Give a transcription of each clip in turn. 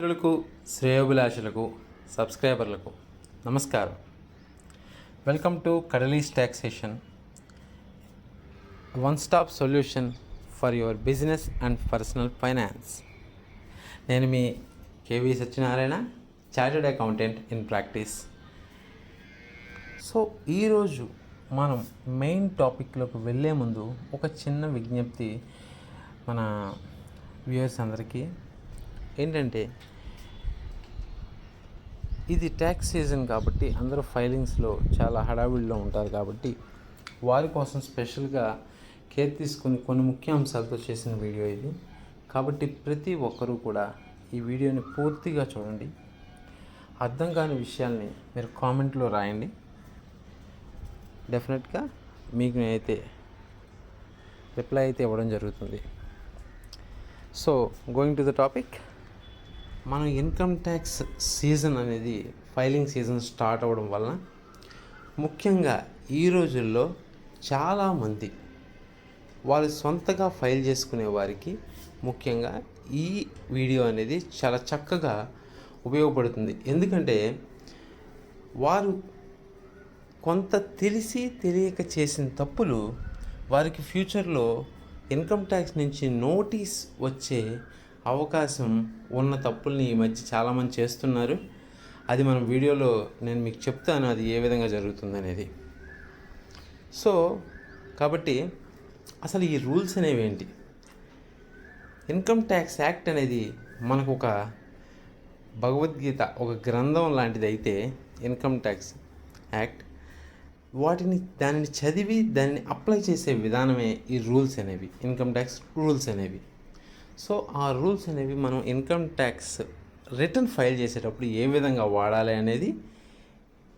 మిత్రులకు, శ్రేయోభిలాషులకు, సబ్స్క్రైబర్లకు నమస్కారం. Welcome to Kadali's taxation, one stop solution for your business and personal finance. నేను మీ KV Satyanarayana, chartered accountant in practice. So ఈరోజు మనం మెయిన్ టాపిక్లోకి వెళ్ళే ముందు ఒక చిన్న విజ్ఞప్తి మన వ్యూయర్స్ అందరికీ. ఏంటంటే, ఇది ట్యాక్స్ సీజన్ కాబట్టి అందరూ ఫైలింగ్స్లో చాలా హడావిడిలో ఉంటారు కాబట్టి వారి కోసం స్పెషల్గా కేర్ తీసుకుని కొన్ని ముఖ్య అంశాలతో చేసిన వీడియో ఇది. కాబట్టి ప్రతి ఒక్కరూ కూడా ఈ వీడియోని పూర్తిగా చూడండి. అర్థం కాని విషయాల్ని మీరు కామెంట్లో రాయండి. డెఫినెట్గా మీకు నేనైతే రిప్లై అయితే ఇవ్వడం జరుగుతుంది. So going to the topic, మనం ఇన్కమ్ ట్యాక్స్ సీజన్ అనేది ఫైలింగ్ సీజన్ స్టార్ట్ అవ్వడం వలన ముఖ్యంగా ఈ రోజుల్లో చాలామంది వాళ్ళు సొంతగా ఫైల్ చేసుకునే వారికి ముఖ్యంగా ఈ వీడియో అనేది చాలా చక్కగా ఉపయోగపడుతుంది. ఎందుకంటే వారు కొంత తెలిసి తెలియక చేసిన తప్పులు వారికి ఫ్యూచర్లో ఇన్కమ్ ట్యాక్స్ నుంచి నోటీస్ వచ్చే అవకాశం ఉన్న తప్పుల్ని ఈ మధ్య చాలామంది చేస్తున్నారు. అది మనం వీడియోలో నేను మీకు చెప్తాను అది ఏ విధంగా జరుగుతుంది అనేది. సో కాబట్టి అసలు ఈ రూల్స్ అనేవి ఏంటి? ఇన్కమ్ ట్యాక్స్ యాక్ట్ అనేది మనకు ఒక భగవద్గీత, ఒక గ్రంథం లాంటిది అయితే ఇన్కమ్ ట్యాక్స్ యాక్ట్, దానిని చదివి దాన్ని అప్లై చేసే విధానమే ఈ రూల్స్ అనేవి, ఇన్కమ్ ట్యాక్స్ రూల్స్ అనేవి. సో ఆ రూల్స్ అనేవి మనం ఇన్కమ్ ట్యాక్స్ రిటర్న్ ఫైల్ చేసేటప్పుడు ఏ విధంగా వాడాలి అనేది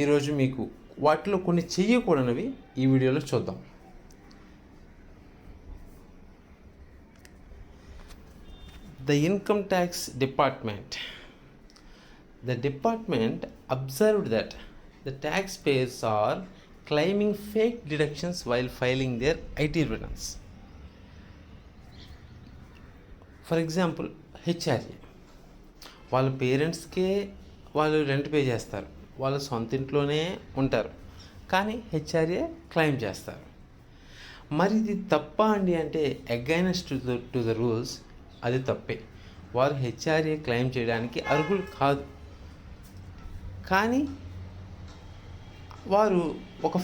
ఈరోజు మీకు వాటిలో కొన్ని చెయ్యకూడనివి ఈ వీడియోలో చూద్దాం. The income tax department observed that the taxpayers are claiming fake deductions while filing their IT returns. For example, HRA వాళ్ళ పేరెంట్స్కే వాళ్ళు రెంట్ పే చేస్తారు, వాళ్ళ సొంత ఇంట్లోనే ఉంటారు, కానీ హెచ్ఆర్ఏ క్లెయిమ్ చేస్తారు. మరి ఇది తప్ప అండి అంటే అగైనెస్ట్ టు ద రూల్స్ అది తప్పే. వారు హెచ్ఆర్ఏ క్లెయిమ్ చేయడానికి అర్హులు కాదు. కానీ వారు ఒక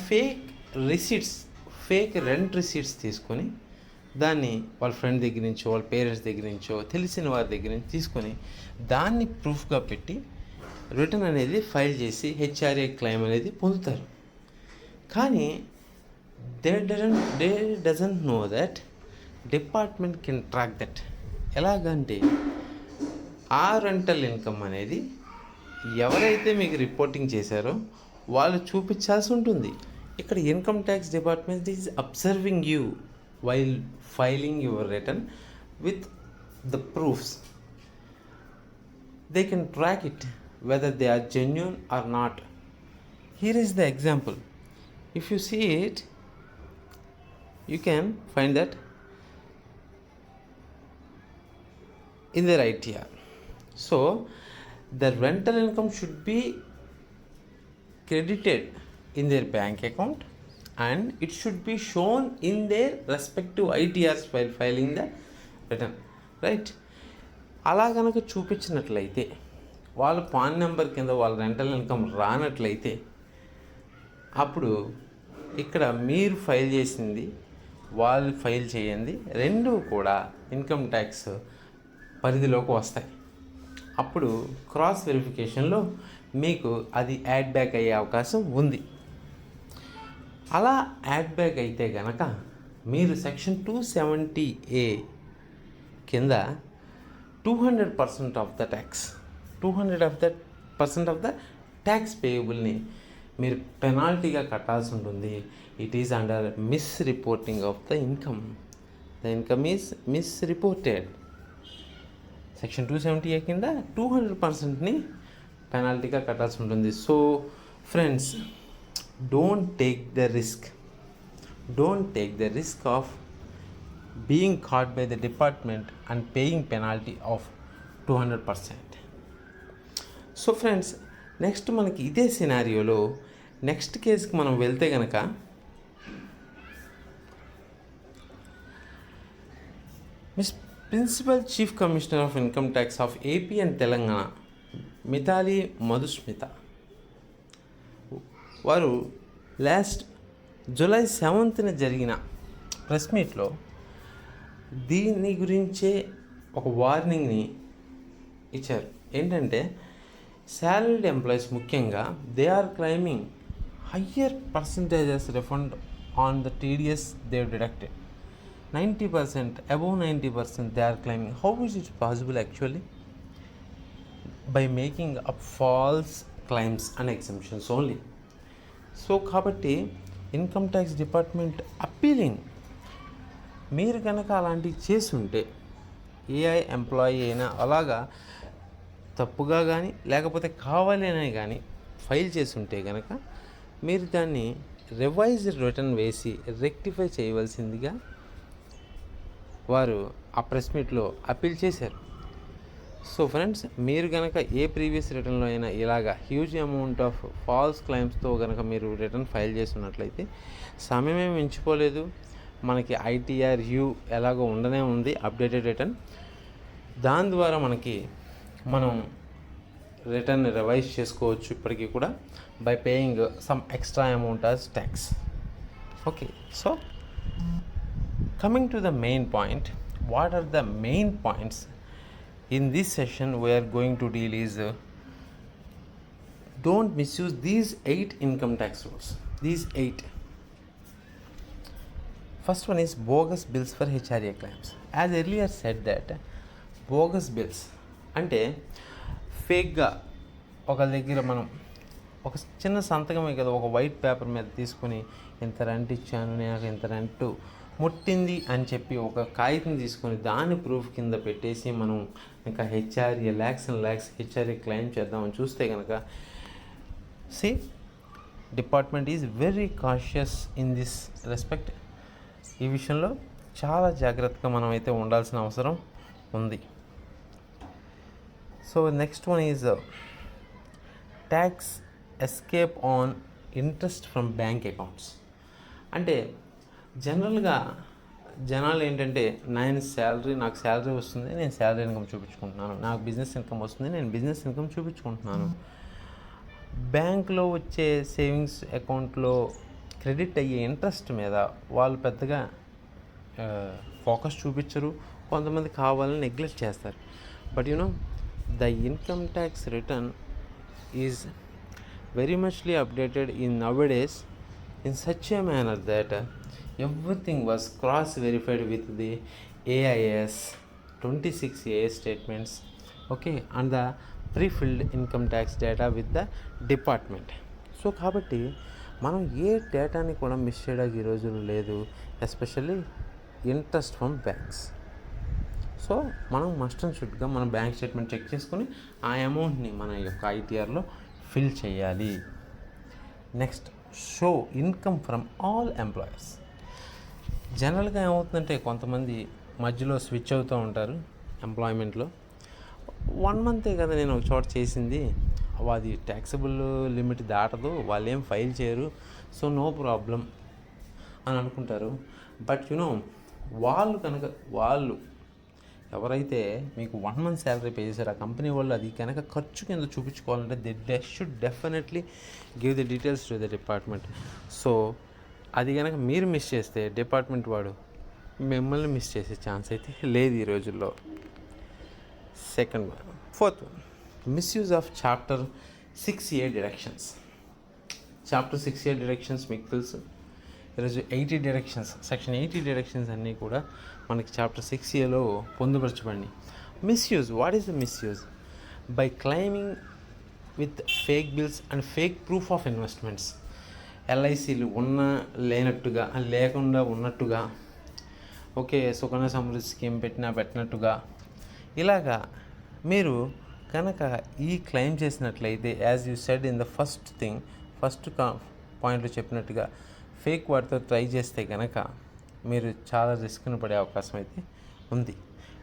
ఫేక్ రెంట్ రిసీట్స్ తీసుకొని దాన్ని వాళ్ళ ఫ్రెండ్ దగ్గర నుంచో, వాళ్ళ పేరెంట్స్ దగ్గర నుంచో, తెలిసిన వారి దగ్గర నుంచి తీసుకొని దాన్ని ప్రూఫ్గా పెట్టి రిటర్న్ అనేది ఫైల్ చేసి హెచ్ఆర్ఏ క్లెయిమ్ అనేది పొందుతారు. కానీ they doesn't know that department can track that. ఎలాగంటే ఆ రెంటల్ ఇన్కమ్ అనేది ఎవరైతే మీకు రిపోర్టింగ్ చేశారో వాళ్ళు చూపించాల్సి ఉంటుంది. ఇక్కడ income tax department is observing you while filing your return with the proofs. They can track it whether they are genuine or not. Here is the example. If you see it, you can find that in their ITR. So the rental income should be credited in their bank account and it should be shown in their respective ITRs while filing the return, right? అలా కనుక చూపించినట్లయితే వాళ్ళ pan number కింద వాళ్ళ rental income రానట్లయితే అప్పుడు ఇక్కడ మీరు file చేసింది, వాళ్ళు ఫైల్ చేయండి, రెండూ కూడా ఇన్కమ్ ట్యాక్స్ పరిధిలోకి వస్తాయి. అప్పుడు క్రాస్ వెరిఫికేషన్లో మీకు అది యాడ్ బ్యాక్ అయ్యే అవకాశం ఉంది. అలా యాడ్ బ్యాక్ అయితే కనుక మీరు సెక్షన్ 270A కింద 200% of the tax, 200% of the tax పేయబుల్ని మీరు పెనాల్టీగా కట్టాల్సి ఉంటుంది. It is under misreporting of the income. The income is misreported. Section 270A కింద 200%ని పెనాల్టీగా కట్టాల్సి ఉంటుంది. So friends, don't take the risk of being caught by the department and paying penalty of 200%. So friends, next మనకి ఇదే సినారియోలో next కేసుకి మనం వెళ్తే కనుక miss principal chief commissioner of income tax of AP and Telangana Mithali Madhusmita వారు లాస్ట్ జూలై 7th జరిగిన press మీట్లో దీని గురించే ఒక వార్నింగ్ని ఇచ్చారు. ఏంటంటే శాలరీడ్ ఎంప్లాయీస్ ముఖ్యంగా they are claiming higher percentages refund on the TDS they deducted 90%, above 90% they are claiming. How is it possible actually? By making up false claims and exemptions only. So కాబట్టి income tax department appealing, మీరు కనుక అలాంటివి చేసుంటే AI employee అయినా అలాగా తప్పుగా కానీ లేకపోతే కావాలనే కానీ ఫైల్ చేసుంటే కనుక మీరు దాన్ని రివైజ్డ్ రిటర్న్ వేసి రెక్టిఫై చేయవలసిందిగా వారు ఆ ప్రెస్ మీట్లో అప్పీల్ చేశారు. సో ఫ్రెండ్స్, మీరు కనుక ఏ ప్రీవియస్ రిటర్న్లో అయినా ఇలాగా హ్యూజ్ అమౌంట్ ఆఫ్ ఫాల్స్ క్లైమ్స్తో కనుక మీరు రిటర్న్ ఫైల్ చేస్తున్నట్లయితే సమయమే మించిపోలేదు. మనకి ఐటీఆర్ యూ ఎలాగో ఉండనే ఉంది, అప్డేటెడ్ రిటర్న్. దాని ద్వారా మనం రిటర్న్ రివైజ్ చేసుకోవచ్చు ఇప్పటికీ కూడా by paying some extra amount as tax. Okay, so coming to the main point, what are the main points in this session we are going to deal is don't misuse these 8 income tax rules. These 8. First one is bogus bills for HRA claims. As earlier said that bogus bills అంటే ఫేక్గా ఒక దగ్గర మనం ఒక చిన్న సంతకమే కదా, ఒక white paper మీద తీసుకుని ఇంత రెంట్ ఇచ్చాను, నాకు ఇంత రెంట్ ముట్టింది అని చెప్పి ఒక కాగితం తీసుకొని దాన్ని ప్రూఫ్ కింద పెట్టేసి మనం ఇంకా HRA lakhs and lakhs HRA claim చేద్దామని చూస్తే కనుక department is very cautious in this respect. ఈ విషయంలో చాలా జాగ్రత్తగా మనం అయితే ఉండాల్సిన అవసరం ఉంది. So next one is tax escape on interest from bank accounts. అంటే జనరల్గా జనాలు ఏంటంటే నాకు శాలరీ వస్తుంది, నేను శాలరీ ఇన్కమ్ చూపించుకుంటున్నాను, నాకు బిజినెస్ ఇన్కమ్ వస్తుంది, నేను బిజినెస్ ఇన్కమ్ చూపించుకుంటున్నాను. బ్యాంక్లో వచ్చే సేవింగ్స్ అకౌంట్లో క్రెడిట్ అయ్యే ఇంట్రెస్ట్ మీద వాళ్ళు పెద్దగా ఫోకస్ చూపించరు, కొంతమంది కావాలని నెగ్లెక్ట్ చేస్తారు. But the income tax return is very muchly updated in nowadays in such a manner that everything was cross verified with the AIS 26 AIS statements, okay, and the pre-filled income tax data with the department. So కాబట్టి మనం ఏ డేటాని కూడా miss చేయడానికి ఈ రోజుల్లో లేదు, especially interest from banks. So మనం must and షుడ్గా మన బ్యాంక్ స్టేట్మెంట్ చెక్ చేసుకుని ఆ అమౌంట్ని మన యొక్క ఐటీఆర్లో ఫిల్ చేయాలి. Next, show income from all employers. జనరల్గా ఏమవుతుందంటే కొంతమంది మధ్యలో స్విచ్ అవుతూ ఉంటారు ఎంప్లాయ్మెంట్లో. 1 month కదా నేను ఒక చోట చేసింది, అది ట్యాక్సబుల్ లిమిట్ దాటదు, వాళ్ళు ఏం ఫైల్ చేయరు, సో నో ప్రాబ్లం అని అనుకుంటారు. బట్ వాళ్ళు ఎవరైతే మీకు 1 month శాలరీ పే చేశారో ఆ కంపెనీ వాళ్ళు అది కనుక ఖర్చు కింద చూపించుకోవాలంటే they should definitely give the details to the department. So అది కనుక మీరు మిస్ చేస్తే డిపార్ట్మెంట్ వాడు మిమ్మల్ని మిస్ చేసే ఛాన్స్ అయితే లేదు ఈ రోజుల్లో. Fourth one, misuse of chapter 6A deductions. Chapter 6A deductions మీకు తెలుసు, ఈరోజు 80 డిడక్షన్స్, సెక్షన్ 80 డిడక్షన్స్ అన్నీ కూడా మనకి చాప్టర్ 6Aలో పొందుపరచబడి. Misuse, what is the misuse? By claiming with fake bills and fake proof of investments. ఎల్ఐసీలు లేనట్టుగా లేకుండా ఉన్నట్టుగా, ఓకే, సుకన్య సమృద్ధి స్కీమ్ పెట్టినట్టుగా ఇలాగా మీరు కనుక ఈ క్లెయిమ్ చేసినట్లయితే, as you said in the first పాయింట్లో చెప్పినట్టుగా ఫేక్ వాటితో ట్రై చేస్తే కనుక మీరు చాలా రిస్క్ను పడే అవకాశం అయితే ఉంది.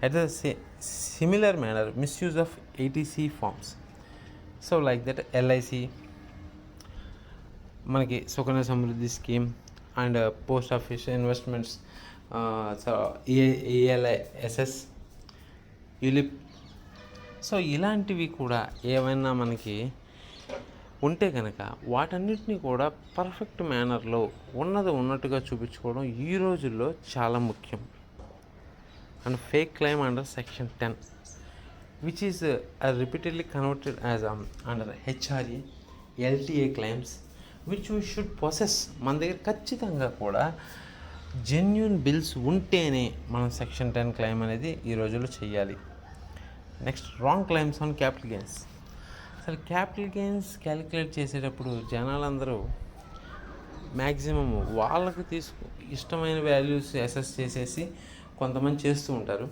At the similar manner, misuse of 80C forms. So like that LIC, మనకి Sukanya Samriddhi scheme and post office investments, so ELSS, ULIP. So ఇలాంటివి కూడా ఏమైనా మనకి ఉంటే కనుక వాటన్నిటిని కూడా పర్ఫెక్ట్ మేనర్లో ఉన్నది ఉన్నట్టుగా చూపించుకోవడం ఈ రోజుల్లో చాలా ముఖ్యం. And fake claim under section 10 which is repeatedly converted as under HRA, LTA claims which we should possess. మన దగ్గర ఖచ్చితంగా కూడా జెన్యూన్ బిల్స్ ఉంటేనే మనం సెక్షన్ 10 క్లెయిమ్ అనేది ఈ రోజుల్లో చేయాలి. Next wrong claims on capital gains. అసలు క్యాపిటల్ గెయిన్స్ క్యాలిక్యులేట్ చేసేటప్పుడు జనాలందరూ మ్యాక్సిమం వాళ్ళకి ఇష్టమైన వాల్యూస్ అసెస్ చేసేసి కొంతమంది చేస్తూ ఉంటారు.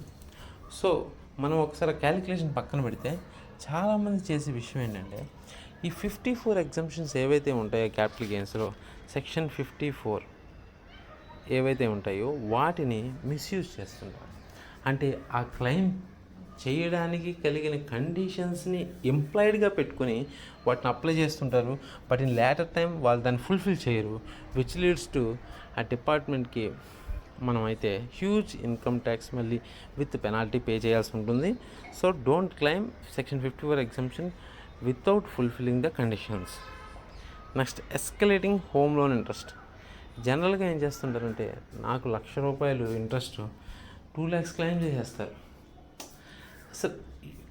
సో మనం ఒకసారి క్యాలిక్యులేషన్ పక్కన పెడితే చాలామంది చేసే విషయం ఏంటంటే ఈ 54 ఎగ్జంప్షన్స్ ఏవైతే ఉంటాయో క్యాపిటల్ గెయిన్స్లో సెక్షన్ 54 ఏవైతే ఉంటాయో వాటిని మిస్యూజ్ చేస్తుంటారు. అంటే ఆ క్లెయిమ్ చేయడానికి కలిగిన కండిషన్స్ని ఎంప్లాయిడ్గా పెట్టుకొని వాటిని అప్లై చేస్తుంటారు. బట్ ఇన్ లేటర్ టైం వాళ్ళు దాన్ని ఫుల్ఫిల్ చేయరు, విచ్ లీడ్స్ టు ఆ డిపార్ట్మెంట్కి మనమైతే హ్యూజ్ ఇన్కమ్ ట్యాక్స్ మళ్ళీ విత్ పెనాల్టీ పే చేయాల్సి ఉంటుంది. So don't claim section 54 exemption without fulfilling the conditions. Next escalating home loan interest. జనరల్గా ఏం చేస్తుంటారంటే నాకు ₹1,00,000 ఇంట్రెస్ట్ 2 lakhs క్లెయిమ్ చేసేస్తారు. అసలు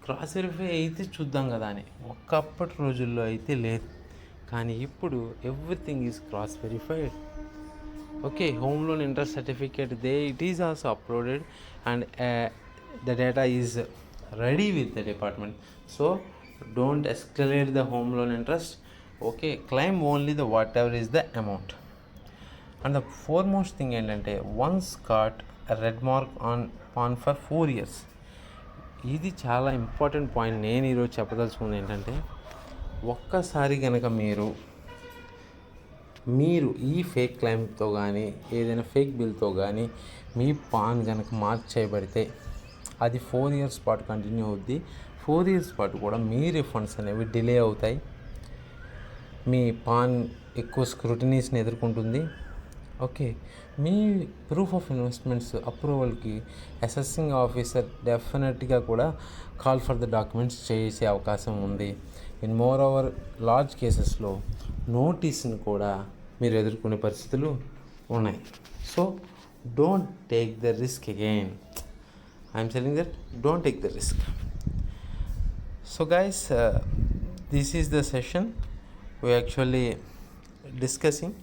క్రాస్ వెరిఫై అయితే చూద్దాం కదా అని. ఒకప్పటి రోజుల్లో అయితే లేదు, కానీ ఇప్పుడు everything is cross verified. Okay, home loan interest certificate, it is also uploaded and the data is ready with the department. So don't escalate the home loan interest. Okay, claim only the whatever is the amount. And the foremost thing ఏంటంటే once caught a red mark on for 4 years. ఇది చాలా important point. నేను ఈరోజు చెప్పదలుచుకుంది ఏంటంటే ఒక్కసారి కనుక మీరు ఈ ఫేక్ క్లెయిమ్తో కానీ ఏదైనా ఫేక్ బిల్తో కానీ మీ పాన్ కనుక మార్క్ చేయబడితే అది 4 years పాటు కంటిన్యూ అవుద్ది. 4 years పాటు కూడా మీ రిఫండ్స్ అనేవి డిలే అవుతాయి. మీ పాన్ ఎక్కువ స్క్రూటినీస్ని ఎదుర్కొంటుంది. ఓకే, మీ ప్రూఫ్ ఆఫ్ ఇన్వెస్ట్మెంట్స్ అప్రూవల్కి అసెసింగ్ ఆఫీసర్ డెఫినెట్గా కూడా కాల్ ఫర్ ద డాక్యుమెంట్స్ చేసే అవకాశం ఉంది. ఇన్ మోర్ ఓవర్ లార్జ్ కేసెస్లో నోటీస్ని కూడా మీరు ఎదుర్కొనే పరిస్థితులు ఉన్నాయి. So don't take the risk again. I'm selling that don't take the risk. So guys, this is the session we actually discussing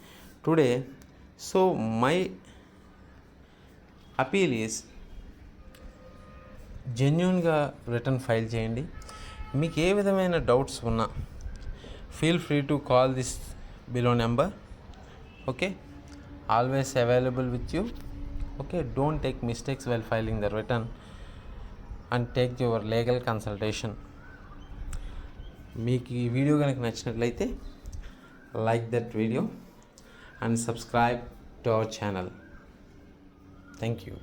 today. So my appeal is జెన్యూన్గా return file చేయండి. మీకు ఏ విధమైన డౌట్స్ ఉన్నా feel free to call this below number. Okay, always available with you. Okay, don't take mistakes while filing the return and take your legal consultation. మీకు ఈ video కనుక నచ్చినట్లయితే like that video and subscribe to our channel. Thank you.